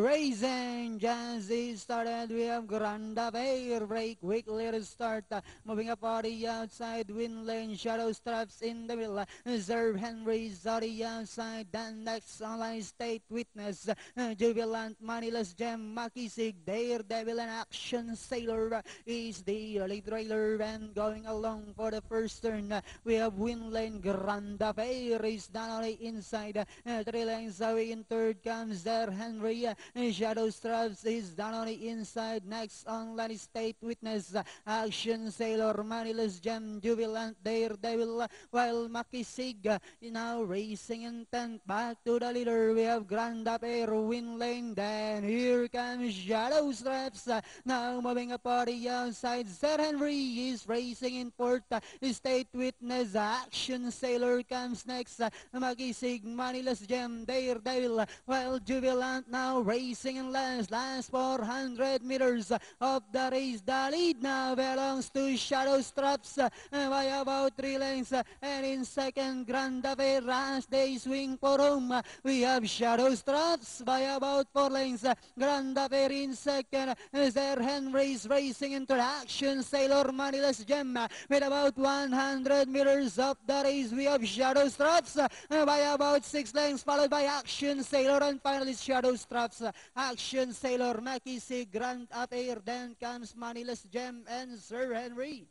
racing just is started. We have Granda Fair break quickly to start. Moving up on the outside, win lane, Shadow Straps in the middle. Serve Henry's on the outside. Then next online state witness. Jubilant, Maniless Gem, Makisig, Daredevil and Action Sailor is the lead trailer. And going along for the first turn, we have win lane, Granda Fair is not only inside. 3 lanes away in third comes there Henry. Shadow Straps is down on the inside. Next online state witness, Action Sailor, Maniless Gem, Jubilant, Daredevil, while Makisig now racing in 10th. Back to the leader, we have Granda Fair, win lane. Then here comes Shadow Straps. Now moving up on the outside, Sir Henry is racing in 4th. State witness, Action Sailor comes next. Makisig, Maniless Gem, Daredevil, while Jubilant now racing in last 400 meters of the race. The lead now belongs to Shadow Straps by about 3 lengths, and in second, Granda Fair as they swing for home. We have Shadow Straps by about 4 lengths. Granda Fair in second. There Henry's racing into Action Sailor, Maniless Gem with about 100 meters of the race. We have Shadow Straps by about 6 lengths, followed by Action Sailor, and finally Shadow Straps, Action Sailor, Makisig, Granda Fair, then comes Maniless Gem and Sir Henry.